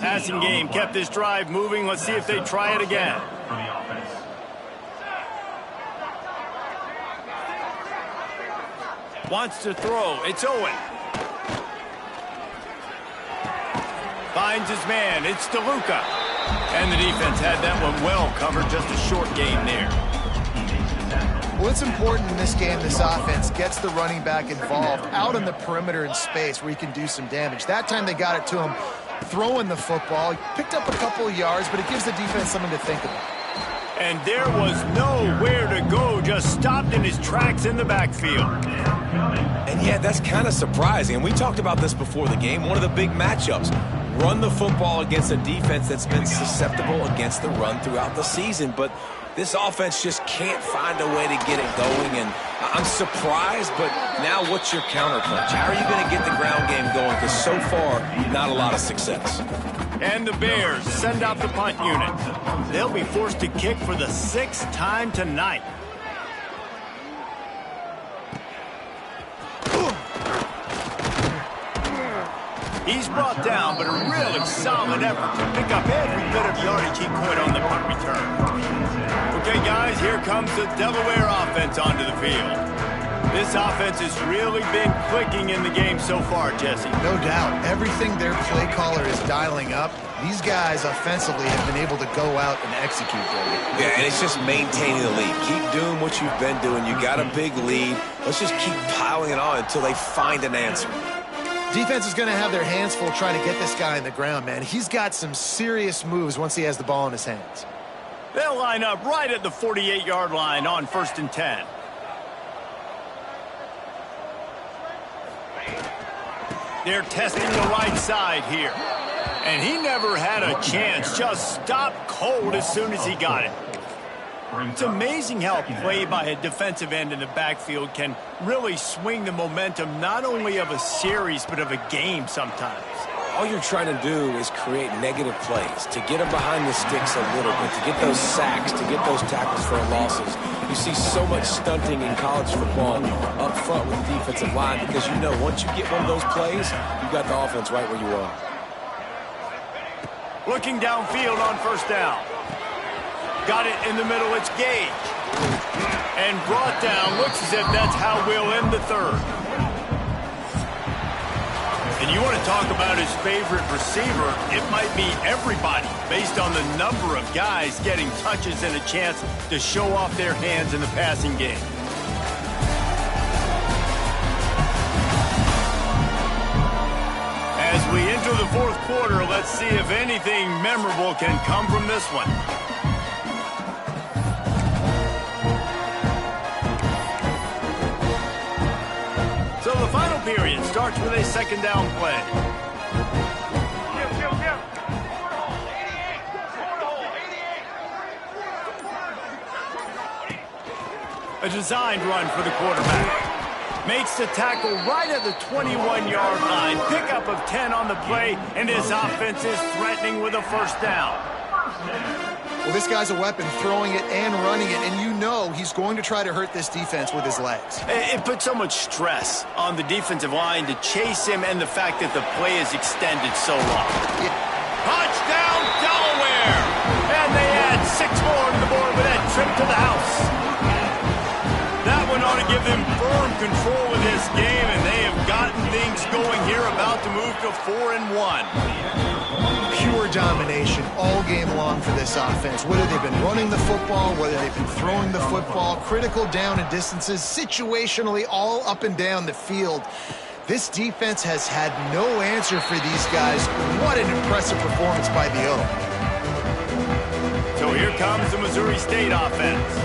Passing game kept this drive moving. Let's see if they try it again. Wants to throw. It's Owen. Finds his man. It's DeLuca. And the defense had that one well covered. Just a short gain there. Well, it's important in this game this offense gets the running back involved out on the perimeter in space where he can do some damage. That time they got it to him throwing the football. He picked up a couple of yards, but it gives the defense something to think about. And there was nowhere to go, just stopped in his tracks in the backfield. And yeah, that's kind of surprising. And we talked about this before the game. One of the big matchups. Run the football against a defense that's been susceptible against the run throughout the season. But this offense just can't find a way to get it going. And I'm surprised, but now what's your counterpunch? How are you going to get the ground game going? Because so far, not a lot of success. And the Bears send out the punt unit. They'll be forced to kick for the 6th time tonight. He's brought down, but a really solid effort to pick up every bit of yardage he could on the punt return. Okay, guys, here comes the Delaware offense onto the field. This offense has really been clicking in the game so far, Jesse. No doubt. Everything their play caller is dialing up, these guys offensively have been able to go out and execute. Yeah, and it's just maintaining the lead. Keep doing what you've been doing. You got a big lead. Let's just keep piling it on until they find an answer. Defense is going to have their hands full trying to get this guy in the ground, man. He's got some serious moves once he has the ball in his hands. They'll line up right at the 48-yard line on 1st and 10. They're testing the right side here. And he never had a chance. Just stopped cold as soon as he got it. It's amazing how play by a defensive end in the backfield can really swing the momentum not only of a series but of a game sometimes. All you're trying to do is create negative plays, to get them behind the sticks a little bit, to get those sacks, to get those tackles for losses. You see so much stunting in college football up front with the defensive line because you know once you get one of those plays, you got the offense right where you are. Looking downfield on 1st down. Got it in the middle, it's Gage. And brought down. Looks as if that's how we'll end the third. And you want to talk about his favorite receiver, it might be everybody based on the number of guys getting touches and a chance to show off their hands in the passing game. As we enter the fourth quarter, let's see if anything memorable can come from this one. So the final period starts with a second down play. A designed run for the quarterback. Makes the tackle right at the 21-yard line. Pickup of 10 on the play, and his offense is threatening with a first down. Well, this guy's a weapon, throwing it and running it, and you know he's going to try to hurt this defense with his legs. It puts so much stress on the defensive line to chase him, and the fact that the play is extended so long. Touchdown, Delaware! And they add 6 more to the board with that trip to the house. That one ought to give them firm control of this game, and they have gotten things going here, about to move to 4-1. Pure domination all game long for this offense. Whether they've been running the football, whether they've been throwing the football, critical down and distances, situationally all up and down the field. This defense has had no answer for these guys. What an impressive performance by the O. So here comes the Missouri State offense.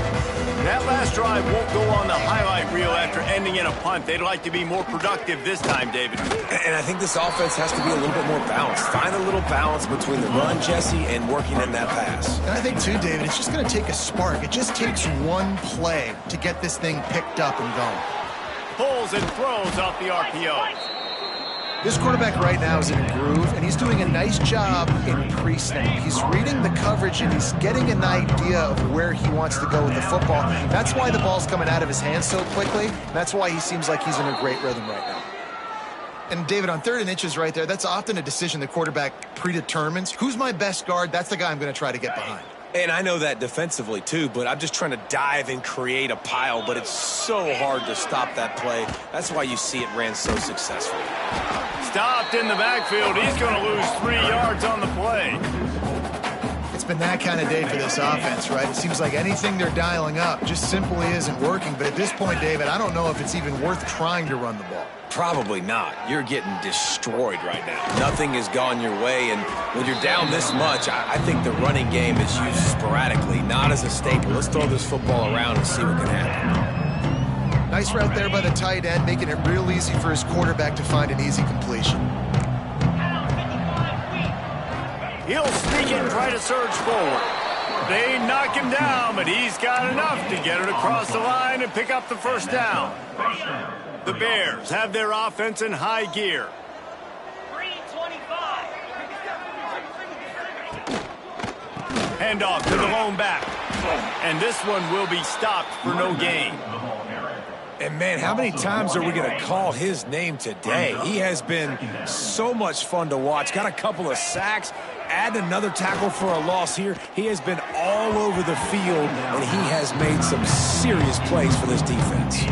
That last drive won't go on the highlight reel after ending in a punt. They'd like to be more productive this time, David. And I think this offense has to be a little bit more balanced. Find a little balance between the run, Jesse, and working in that pass. And I think, too, David, it's just going to take a spark. It just takes one play to get this thing picked up and going. Pulls and throws off the RPO. This quarterback right now is in a groove, and he's doing a nice job in pre-snap. He's reading the coverage, and he's getting an idea of where he wants to go with the football. That's why the ball's coming out of his hands so quickly. That's why he seems like he's in a great rhythm right now. And, David, on 3rd and inches right there, that's often a decision the quarterback predetermines. Who's my best guard? That's the guy I'm going to try to get behind. And I know that defensively, too, but I'm just trying to dive and create a pile, but it's so hard to stop that play. That's why you see it ran so successfully. Stopped in the backfield. He's going to lose 3 yards on the play. It's been that kind of day for this offense, right? It seems like anything they're dialing up just simply isn't working. But at this point, David, I don't know if it's even worth trying to run the ball. Probably not. You're getting destroyed right now. Nothing has gone your way, and when you're down this much, I think the running game is used sporadically, not as a staple. Let's throw this football around and see what can happen. Nice route there by the tight end, making it real easy for his quarterback to find an easy completion. He'll sneak it and try to surge forward. They knock him down, but he's got enough to get it across the line and pick up the first down. The Bears have their offense in high gear. 325. Handoff to the lone back. And this one will be stopped for no gain. And, man, how many times are we going to call his name today? He has been so much fun to watch. Got a couple of sacks. Add another tackle for a loss here. He has been all over the field, and he has made some serious plays for this defense.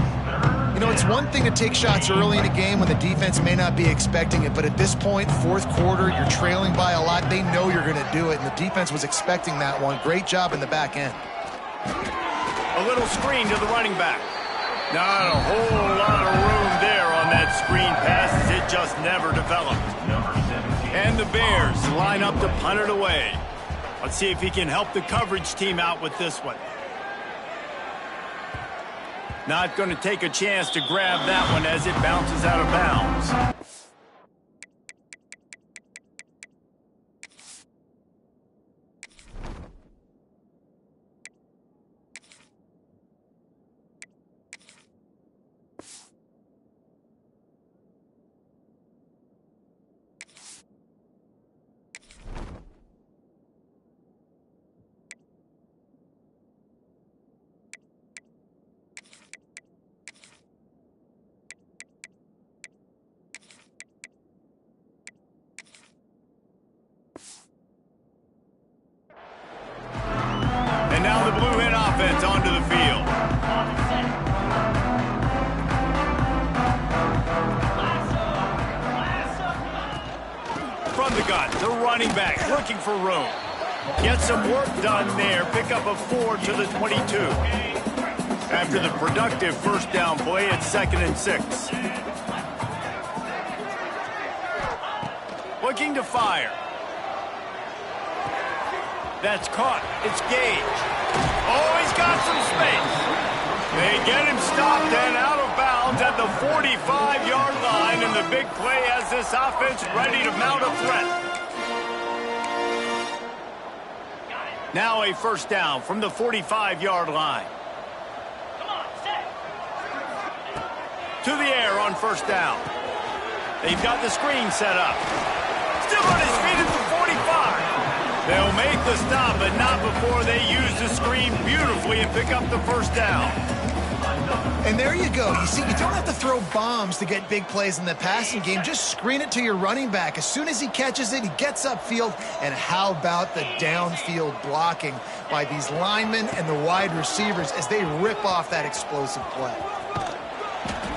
You know, it's one thing to take shots early in a game when the defense may not be expecting it, but at this point, 4th quarter, you're trailing by a lot. They know you're going to do it, and the defense was expecting that one. Great job in the back end. A little screen to the running back. Not a whole lot of room there on that screen pass, as it just never developed. And the Bears line up to punt it away. Let's see if he can help the coverage team out with this one. Not going to take a chance to grab that one as it bounces out of bounds. And now the Blue Hen offense onto the field. From the gun, the running back looking for room. Get some work done there. Pick up a 4 to the 22. After the productive first down play, it's 2nd and 6. Looking to fire. That's caught. It's Gage. Oh, he's got some space. They get him stopped and out of bounds at the 45-yard line, and the big play has this offense ready to mount a threat. Now a first down from the 45-yard line. To the air on first down. They've got the screen set up. Still on his feet at the 45. They'll make the stop, but not before they use the screen beautifully and pick up the first down. And there you go. You see, you don't have to throw bombs to get big plays in the passing game. Just screen it to your running back. As soon as he catches it, he gets upfield. And how about the downfield blocking by these linemen and the wide receivers as they rip off that explosive play?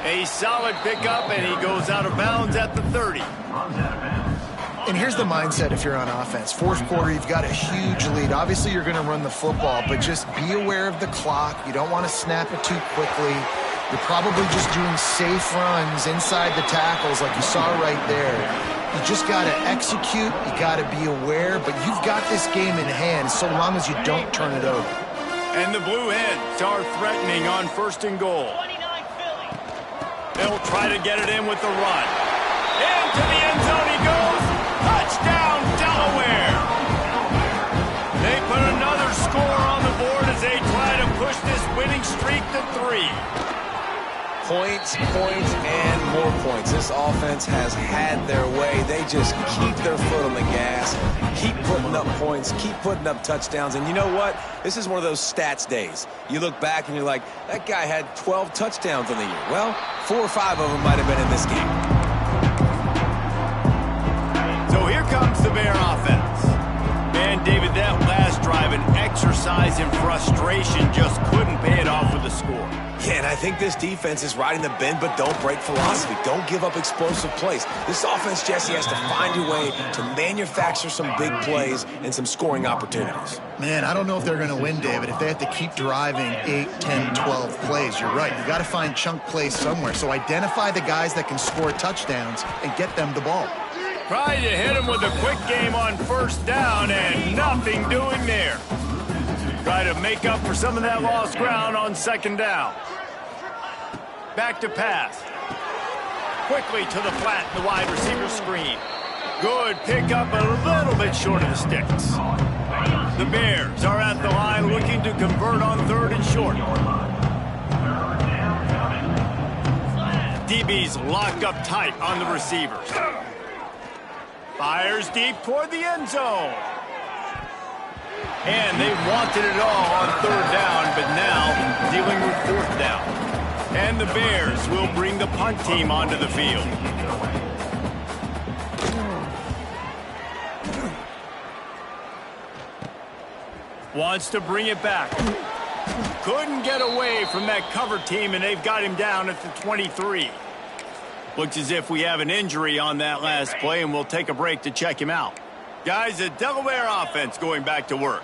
A solid pickup, and he goes out of bounds at the 30. And here's the mindset if you're on offense. Fourth quarter, you've got a huge lead. Obviously, you're going to run the football, but just be aware of the clock. You don't want to snap it too quickly. You're probably just doing safe runs inside the tackles like you saw right there. You just got to execute. You got to be aware, but you've got this game in hand so long as you don't turn it over. And the Blue Hens are threatening on 1st and goal. They'll try to get it in with the run. Into the end zone he goes. Touchdown, Delaware. They put another score on the board as they try to push this winning streak to 3. Points, and more points. This offense has had their way. They just keep their foot on the gas, keep putting up points, keep putting up touchdowns. And you know what? This is one of those stats days. You look back and you're like, that guy had 12 touchdowns on the year. Well, 4 or 5 of them might have been in this game. So here comes the Bear offense. And David, that last drive, an exercise in frustration, just couldn't pay it off with a score. Yeah, and I think this defense is riding the bend but don't break philosophy. Don't give up explosive plays. This offense, Jesse, has to find a way to manufacture some big plays and some scoring opportunities. Man, I don't know if they're going to win, David, if they have to keep driving 8, 10, 12 plays. You're right. You got to find chunk plays somewhere. So identify the guys that can score touchdowns and get them the ball. Try to hit him with a quick game on first down and nothing doing there. Try to make up for some of that lost ground on 2nd down. Back to pass. Quickly to the flat, the wide receiver screen. Good pickup, a little bit short of the sticks. The Bears are at the line looking to convert on 3rd and short. DB's locked up tight on the receivers. Fires deep toward the end zone. And they wanted it all on 3rd down, but now dealing with 4th down. And the Bears will bring the punt team onto the field. Wants to bring it back. Couldn't get away from that cover team, and they've got him down at the 23. Looks as if we have an injury on that last play, and we'll take a break to check him out. Guys, the Delaware offense going back to work.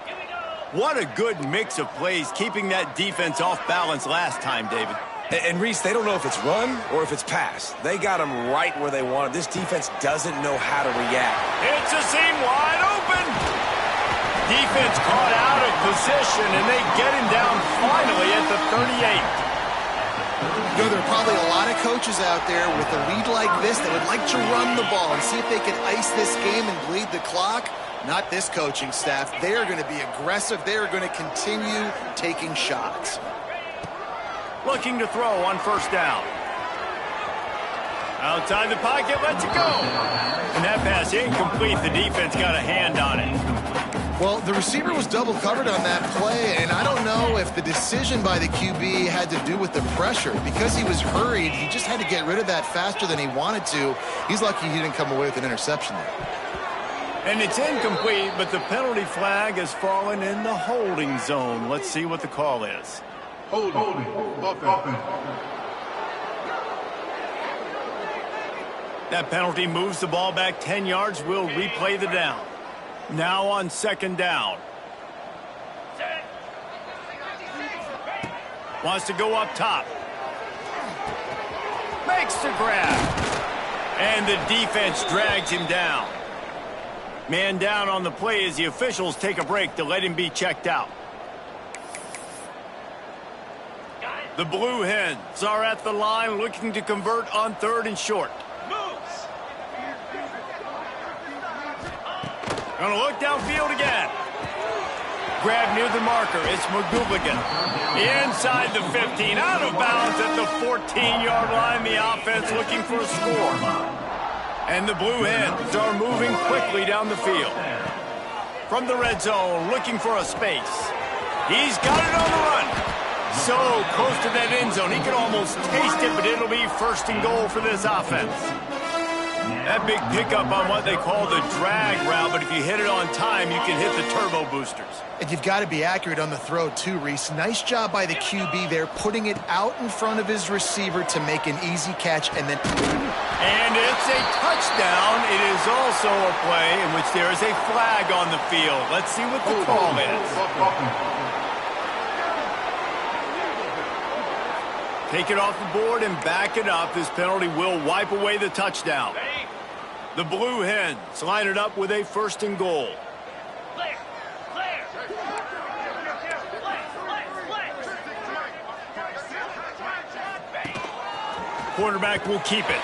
What a good mix of plays, keeping that defense off balance last time, David. And Reese, they don't know if it's run or if it's pass. They got them right where they want it. This defense doesn't know how to react. It's a seam wide open. Defense caught out of position, and they get him down finally at the 38. You know, there are probably a lot of coaches out there with a lead like this that would like to run the ball and see if they can ice this game and bleed the clock. Not this coaching staff. They are going to be aggressive. They are going to continue taking shots. Looking to throw on 1st down. Outside the pocket, lets it go. And that pass incomplete. The defense got a hand on it. Well, the receiver was double covered on that play, and I don't know if the decision by the QB had to do with the pressure. Because he was hurried, he just had to get rid of that faster than he wanted to. He's lucky he didn't come away with an interception there. And it's incomplete, but the penalty flag has fallen in the holding zone. Let's see what the call is. Holding. Offense. That penalty moves the ball back 10 yards. We'll replay the down. Now on second down. Wants to go up top. Makes the grab. And the defense drags him down. Man down on the play as the officials take a break to let him be checked out. The Blue Hens are at the line looking to convert on 3rd and short. Gonna look downfield again. Grab near the marker. It's McGooligan. Inside the 15. Out of bounds at the 14-yard line. The offense looking for a score. And the Blue Hens are moving quickly down the field. From the red zone, looking for a space. He's got it on the run. So close to that end zone. He could almost taste it, but it'll be 1st and goal for this offense. That big pickup on what they call the drag route, but if you hit it on time, you can hit the turbo boosters. And you've got to be accurate on the throw too, Reese. Nice job by the QB there, putting it out in front of his receiver to make an easy catch, and then... And it's a touchdown. It is also a play in which there is a flag on the field. Let's see what the call is. Take it off the board and back it up. This penalty will wipe away the touchdown. The Blue Hens line it up with a 1st and goal. Quarterback will keep it.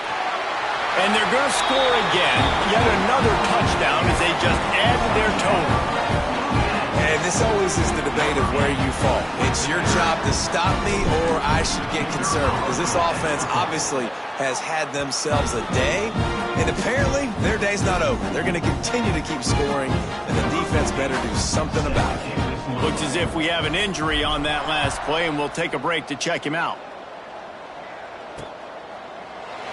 And they're going to score again. Yet another touchdown as they just added their total. And this always is the debate of where you fall. It's your job to stop me or I should get concerned, because this offense obviously has had themselves a day, and apparently their day's not over. They're going to continue to keep scoring, and the defense better do something about it. Looks as if we have an injury on that last play, and we'll take a break to check him out.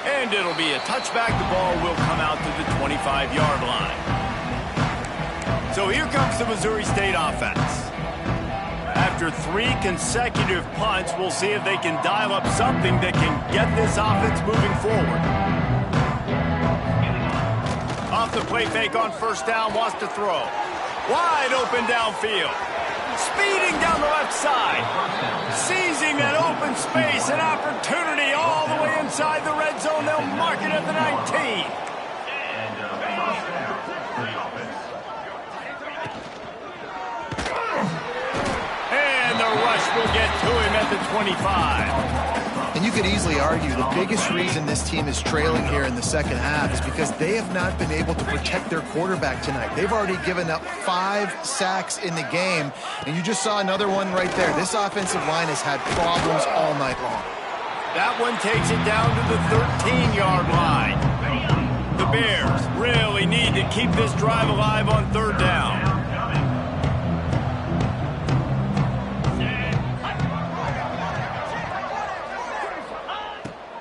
And it'll be a touchback. The ball will come out to the 25-yard line. So here comes the Missouri State offense. After 3 consecutive punts, we'll see if they can dial up something that can get this offense moving forward. Off the play fake on 1st down, wants to throw. Wide open downfield. Speeding down the left side. Seizing that open space, an opportunity all the way inside the red zone. They'll mark it at the 19. And the rush will get to him at the 25. And you could easily argue the biggest reason this team is trailing here in the second half is because they have not been able to protect their quarterback tonight. They've already given up 5 sacks in the game, and you just saw another one right there. This offensive line has had problems all night long. That one takes it down to the 13-yard line. The Bears really need to keep this drive alive on 3rd down.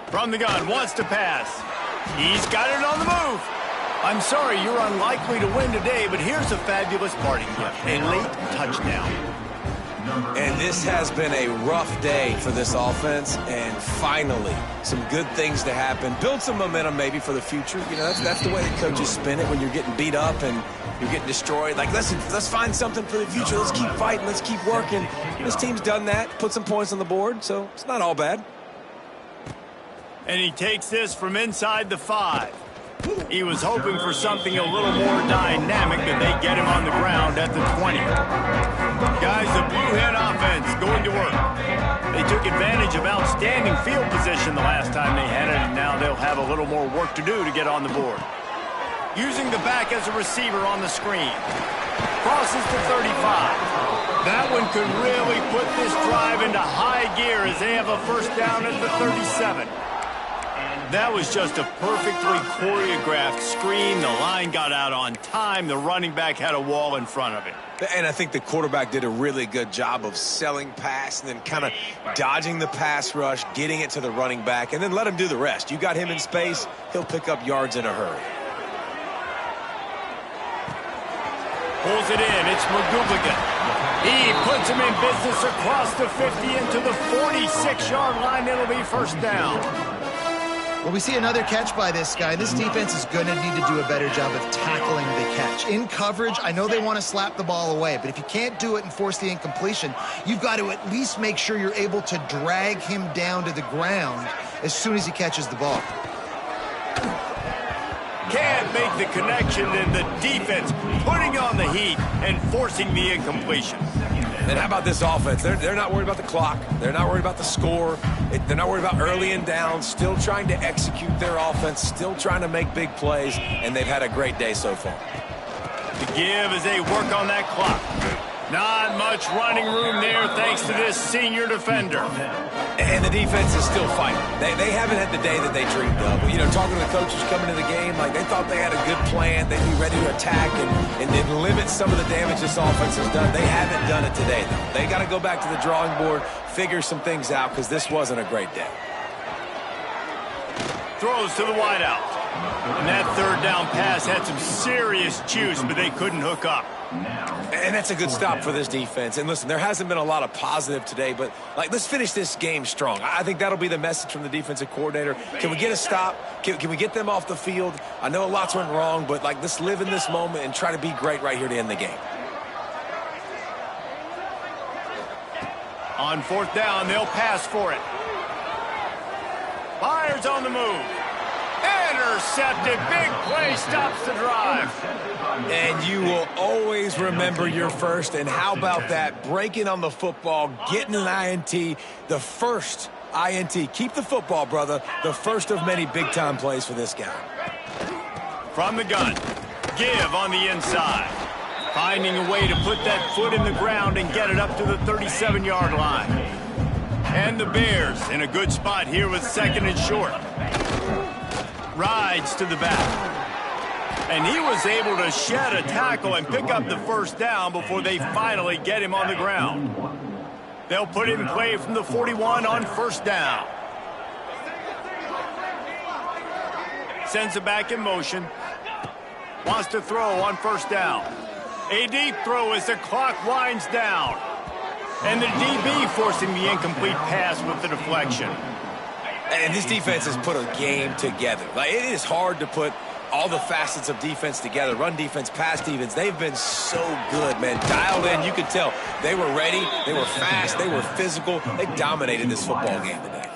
From the gun, wants to pass. He's got it on the move. I'm sorry, you're unlikely to win today, but here's a fabulous parting gift, a late touchdown. And this has been a rough day for this offense, and finally, some good things to happen. Build some momentum maybe for the future. You know, that's the way the coaches spin it when you're getting beat up and you're getting destroyed. Like, let's find something for the future. Let's keep fighting. Let's keep working. This team's done that, put some points on the board, so it's not all bad. And he takes this from inside the 5. He was hoping for something a little more dynamic, but they get him on the ground at the 20. Guys, the Blue Hen offense going to work. They took advantage of outstanding field position the last time they had it, and now they'll have a little more work to do to get on the board. Using the back as a receiver on the screen. Crosses to 35. That one could really put this drive into high gear as they have a 1st down at the 37. That was just a perfectly choreographed screen. The line got out on time. The running back had a wall in front of it. And I think the quarterback did a really good job of selling pass and then kind of dodging the pass rush, getting it to the running back, and then let him do the rest. You got him in space, he'll pick up yards in a hurry. Pulls it in. It's McGooligan. He puts him in business across the 50 into the 46-yard line. It'll be first down. Well, we see another catch by this guy. This defense is going to need to do a better job of tackling the catch. In coverage, I know they want to slap the ball away, but if you can't do it and force the incompletion, you've got to at least make sure you're able to drag him down to the ground as soon as he catches the ball. Can't make the connection, and the defense putting on the heat and forcing the incompletion. And how about this offense? They're not worried about the clock. They're not worried about the score. They're not worried about early and down. Still trying to execute their offense. Still trying to make big plays. And they've had a great day so far. To give as they work on that clock. Not much running room there thanks to this senior defender. And the defense is still fighting. They haven't had the day that they dreamed of. You know, talking to the coaches coming into the game, like they thought they had a good plan. They'd be ready to attack and then limit some of the damage this offense has done. They haven't done it today, though. They got to go back to the drawing board, figure some things out, because this wasn't a great day. Throws to the wideout. And that third down pass had some serious juice, but they couldn't hook up. And that's a good stop for this defense. And listen, there hasn't been a lot of positive today, but let's finish this game strong. I think that'll be the message from the defensive coordinator. Can we get a stop? Can we get them off the field? I know lots went wrong, but let's live in this moment and try to be great right here to end the game. On fourth down, they'll pass for it. Byers on the move. Intercepted. Big play stops the drive. And you will always remember your first. And how about that? Breaking on the football, getting an INT, the first INT. Keep the football, brother. The first of many big-time plays for this guy. From the gun. Give on the inside. Finding a way to put that foot in the ground and get it up to the 37-yard line. And the Bears in a good spot here with second and short. Rides to the back. And he was able to shed a tackle and pick up the first down before they finally get him on the ground. They'll put it in play from the 41 on first down. Sends it back in motion. Wants to throw on first down. A deep throw as the clock winds down. And the DB forcing the incomplete pass with the deflection. And this defense has put a game together. It is hard to put all the facets of defense together. Run defense, pass defense. They've been so good, man. Dialed in. You could tell they were ready. They were fast. They were physical. They dominated this football game today.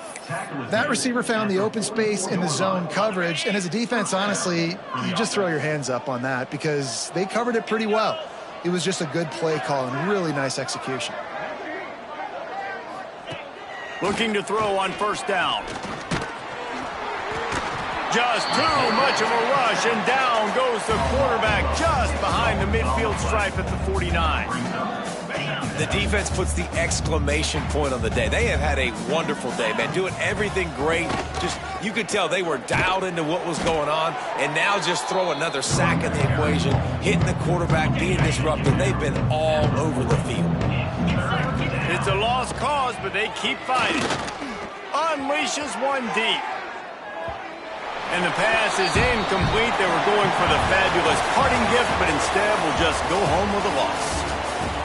That receiver found the open space in the zone coverage. And as a defense, honestly, you just throw your hands up on that because they covered it pretty well. It was just a good play call and really nice execution. Looking to throw on first down. Just too much of a rush, and down goes the quarterback just behind the midfield stripe at the 49. The defense puts the exclamation point on the day. They have had a wonderful day, man. Doing everything great. Just, you could tell they were dialed into what was going on, and now just throw another sack in the equation, hitting the quarterback, being disruptive. They've been all over the field. It's a lost cause, but they keep fighting. Unleashes one deep. And the pass is incomplete. They were going for the fabulous parting gift, but instead will just go home with a loss.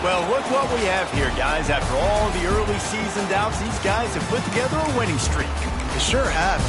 Well, look what we have here, guys. After all the early season doubts, these guys have put together a winning streak. They sure have.